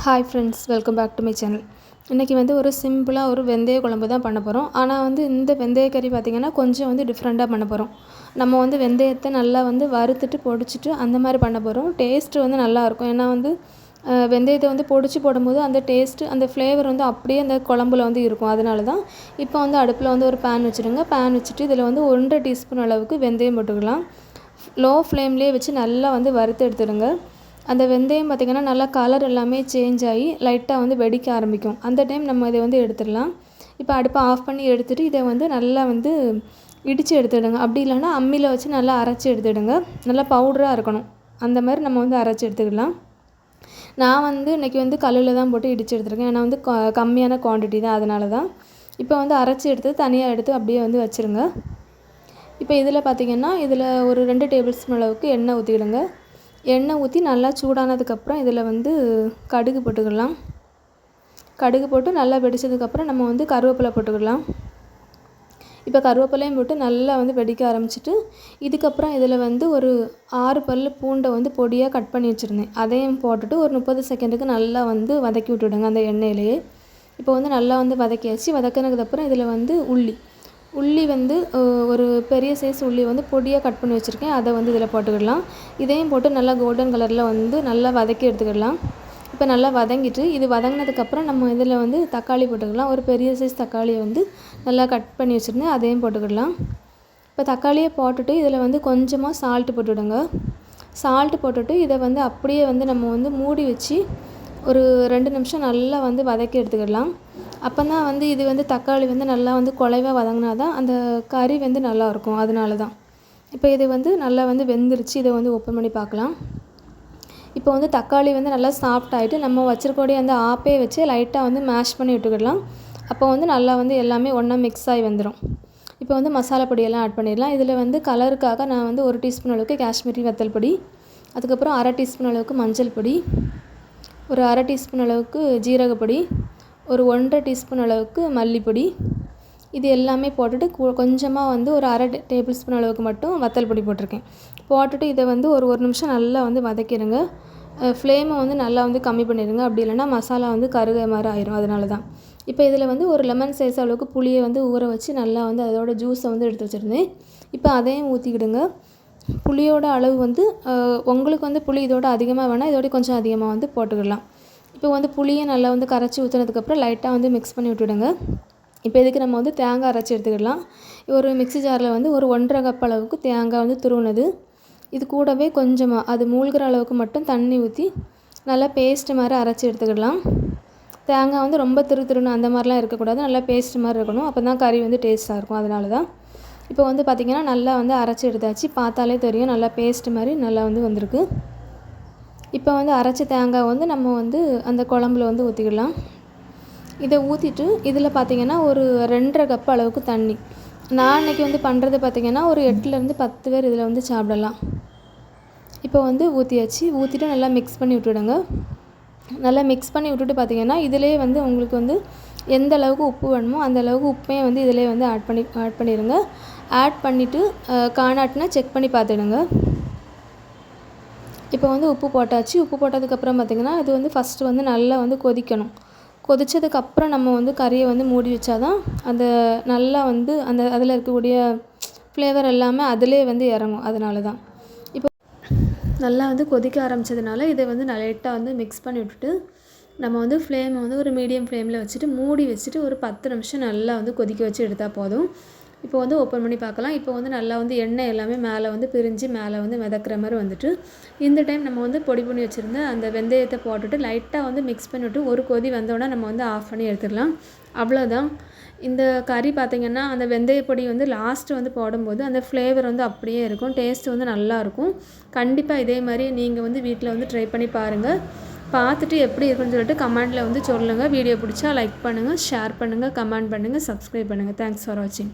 Hi friends, welcome back to my channel. இன்றைக்கி ஒரு சிம்பிளாக ஒரு வெந்தய குழம்பு தான் பண்ண போகிறோம். ஆனால் இந்த வெந்தய கறி பார்த்திங்கன்னா கொஞ்சம் டிஃப்ரெண்ட்டாக பண்ண போகிறோம். நம்ம வெந்தயத்தை நல்லா வறுத்துட்டு பொடிச்சிட்டு அந்த மாதிரி பண்ண போகிறோம். டேஸ்ட்டு நல்லாயிருக்கும். ஏன்னா வெந்தயத்தை பொடிச்சு போடும்போது அந்த டேஸ்ட்டு அந்த ஃப்ளேவர் அப்படியே அந்த குழம்புல இருக்கும். அதனால தான் இப்போ அடுப்பில் ஒரு பேன் வச்சுடுங்க. பேன் வச்சுட்டு இதில் 1.5 டீஸ்பூன் அளவுக்கு வெந்தயம் போட்டுக்கலாம். லோ ஃப்ளேம்லேயே வச்சு நல்லா வறுத்து எடுத்துடுங்க. அந்த வெந்தயம் பார்த்திங்கன்னா நல்லா கலர் எல்லாமே சேஞ்ச் ஆகி லைட்டாக வெடிக்க ஆரம்பிக்கும். அந்த டைம் நம்ம இதை எடுத்துடலாம். இப்போ அடுப்பை ஆஃப் பண்ணி எடுத்துகிட்டு இதை நல்லா இடித்து எடுத்துடுங்க. அப்படி இல்லைன்னா அம்மியில் வச்சு நல்லா அரைச்சி எடுத்துடுங்க. நல்லா பவுடராக இருக்கணும். அந்த மாதிரி நம்ம அரைச்சி எடுத்துக்கலாம். நான் இன்றைக்கி கல்லில் தான் போட்டு இடித்து எடுத்துருக்கேன். ஏன்னா கம்மியான குவான்டிட்டி தான், அதனால தான். இப்போ அரைச்சி எடுத்து தனியாக எடுத்து அப்படியே வச்சுருங்க. இப்போ இதில் பார்த்திங்கன்னா இதில் ஒரு 2 டேபிள் ஸ்பூன் அளவுக்கு எண்ணெய் ஊற்றிடுங்க. எண்ணெய் ஊற்றி நல்லா சூடானதுக்கப்புறம் இதில் கடுகு போட்டுக்கலாம். கடுகு போட்டு நல்லா வெடித்ததுக்கப்புறம் நம்ம கருவேப்பிலை போட்டுக்கலாம். இப்போ கருவேப்பிலையும் போட்டு நல்லா வெடிக்க ஆரம்பிச்சிட்டு இதுக்கப்புறம் இதில் ஒரு 6 பல் பூண்டை பொடியாக கட் பண்ணி வச்சுருந்தேன். அதையும் போட்டுட்டு ஒரு 30 செகண்டுக்கு நல்லா வதக்கி விட்டுவிடுங்க அந்த எண்ணெயிலேயே. இப்போ நல்லா வதக்கியாச்சு. வதக்கினதுக்கப்புறம் இதில் உள்ளி ஒரு பெரிய சைஸ் உள்ளி பொடியாக கட் பண்ணி வச்சுருக்கேன். அதை இதில் போட்டுக்கிடலாம். இதையும் போட்டு நல்லா கோல்டன் கலரில் நல்லா வதக்கி எடுத்துக்கிடலாம். இப்போ நல்லா வதங்கிட்டு இது வதங்கினதுக்கப்புறம் நம்ம இதில் தக்காளி போட்டுக்கலாம். ஒரு பெரிய சைஸ் தக்காளியை நல்லா கட் பண்ணி வச்சுருந்தேன். அதையும் போட்டுக்கிடலாம். இப்போ தக்காளியை போட்டுட்டு இதில் கொஞ்சமாக சால்ட்டு போட்டுவிடுங்க. சால்ட்டு போட்டுட்டு இதை அப்படியே நம்ம மூடி வச்சு ஒரு 2 நிமிஷம் நல்லா வதக்கி எடுத்துக்கிடலாம். அப்போ தான் இது தக்காளி நல்லா குழைவாக வதங்கினா தான் அந்த கறி நல்லாயிருக்கும். அதனால தான். இப்போ இது நல்லா வெந்துருச்சு. இதை ஓப்பன் பண்ணி பார்க்கலாம். இப்போ தக்காளி நல்லா சாஃப்ட் ஆகிட்டு நம்ம வச்சுருக்கக்கூடிய அந்த ஆப்பே வச்சு லைட்டாக மேஷ் பண்ணி விட்டுக்கிடலாம். அப்போ நல்லா எல்லாமே ஒன்றா மிக்ஸ் ஆகி வந்துடும். இப்போ மசாலா பொடியெல்லாம் ஆட் பண்ணிடலாம். இதில் கலருக்காக நான் 1 டீஸ்பூன் அளவுக்கு காஷ்மீரி வத்தல் பொடி, அதுக்கப்புறம் 1/2 டீஸ்பூன் அளவுக்கு மஞ்சள் பொடி, ஒரு 1/2 டீஸ்பூன் அளவுக்கு ஜீரகப்பொடி, ஒரு 1/2 டீஸ்பூன் அளவுக்கு மல்லிப்பொடி, இது எல்லாமே போட்டுட்டு கொஞ்சமாக ஒரு 1/2 டேபிள் ஸ்பூன் அளவுக்கு மட்டும் வத்தல் பொடி போட்டிருக்கேன். போட்டுட்டு இதை ஒரு நிமிஷம் நல்லா வதக்கிடுங்க. ஃப்ளேமை நல்லா கம்மி பண்ணிடுங்க. அப்படி இல்லைன்னா மசாலா கருக மாதிரி ஆயிரும். அதனால தான். இப்போ இதில் ஒரு லெமன் சைஸ் அளவுக்கு புளியை ஊற வச்சு நல்லா அதோட ஜூஸை எடுத்து வச்சுருந்தேன். இப்போ அதையும் ஊற்றிக்கிடுங்க. புளியோட அளவு உங்களுக்கு புளி இதோட அதிகமாக வேணால் இதோட கொஞ்சம் அதிகமாக போட்டுக்கிடலாம். இப்போ புளியை நல்லா கரைச்சி ஊற்றினதுக்கப்புறம் லைட்டாக மிக்ஸ் பண்ணி விட்டுவிடுங்க. இப்போ இதுக்கு நம்ம தேங்காய் அரைச்சி எடுத்துக்கிடலாம். ஒரு மிக்ஸி ஜாரில் ஒரு 1.5 கப் அளவுக்கு தேங்காய் துருவுனது, இது கூடவே கொஞ்சமாக அது மூழ்கிற அளவுக்கு மட்டும் தண்ணி ஊற்றி நல்லா பேஸ்ட்டு மாதிரி அரைச்சி எடுத்துக்கிடலாம். தேங்காய் ரொம்ப திருன்னு அந்த மாதிரிலாம் இருக்கக்கூடாது. நல்லா பேஸ்ட் மாதிரி இருக்கணும். அப்போ தான் கறி டேஸ்ட்டாக இருக்கும். அதனால தான். இப்போ பார்த்திங்கன்னா நல்லா அரைச்சி எடுத்தாச்சு. பார்த்தாலே தெரியும் நல்லா பேஸ்ட் மாதிரி நல்லா வந்திருக்கு. இப்போ அரைச்ச தேங்காய் நம்ம அந்த குழம்புல ஊற்றிக்கிடலாம். இதை ஊற்றிட்டு இதில் பார்த்திங்கன்னா ஒரு 2.5 கப் அளவுக்கு தண்ணி. நான் இன்றைக்கி பண்ணுறது பார்த்திங்கன்னா ஒரு 8லேருந்து 10 பேர் இதில் சாப்பிடலாம். இப்போ ஊற்றியாச்சு. ஊற்றிட்டு நல்லா மிக்ஸ் பண்ணி விட்டுவிடுங்க. நல்லா மிக்ஸ் பண்ணி விட்டுட்டு பார்த்திங்கன்னா இதிலே உங்களுக்கு எந்த அளவுக்கு உப்பு வேணுமோ அந்த அளவுக்கு உப்பையும் இதிலே ஆட் பண்ணிடுங்க. ஆட் பண்ணிவிட்டு காணாட்டினா செக் பண்ணி பார்த்துடுங்க. இப்போ உப்பு போட்டாச்சு. உப்பு போட்டதுக்கப்புறம் பார்த்திங்கன்னா இது ஃபஸ்ட்டு நல்லா கொதிக்கணும். கொதித்ததுக்கப்புறம் நம்ம கறியை மூடி வச்சா தான் அந்த நல்லா அந்த அதில் இருக்கக்கூடிய ஃப்ளேவர் எல்லாமே அதிலே இறங்கும். அதனால தான். இப்போ நல்லா கொதிக்க ஆரம்பித்ததுனால இதை லைட்டாக மிக்ஸ் பண்ணி விட்டுட்டு நம்ம ஃப்ளேமை ஒரு மீடியம் ஃப்ளேமில் வச்சுட்டு மூடி வச்சுட்டு ஒரு 10 நிமிஷம் நல்லா கொதிக்க வச்சு எடுத்தால் போதும். இப்போ ஓப்பன் பண்ணி பார்க்கலாம். இப்போ நல்லா எண்ணெய் எல்லாமே மேலே பிரிஞ்சு மேலே மிதக்கிற மாதிரி வந்துட்டு இந்த டைம் நம்ம பொடி பண்ணி வச்சுருந்த அந்த வெந்தயத்தை போட்டுட்டு லைட்டாக மிக்ஸ் பண்ணிவிட்டு ஒரு கொதி வந்தோடனே நம்ம ஆஃப் பண்ணி எடுத்துடலாம். அவ்வளோதான். இந்த கறி பார்த்திங்கன்னா அந்த வெந்தய பொடி லாஸ்ட்டு போடும்போது அந்த ஃப்ளேவர் அப்படியே இருக்கும். டேஸ்ட்டு நல்லாயிருக்கும். கண்டிப்பாக இதே மாதிரி நீங்கள் வீட்டில் ட்ரை பண்ணி பாருங்கள். பார்த்துட்டு எப்படி இருக்குன்னு சொல்லிட்டு கமெண்டில் சொல்லுங்கள். வீடியோ பிடிச்சா லைக் பண்ணுங்கள், ஷேர் பண்ணுங்கள், கமெண்ட் பண்ணுங்கள், சப்ஸ்கிரைப் பண்ணுங்கள். தேங்க்ஸ் ஃபார் வாட்சிங்.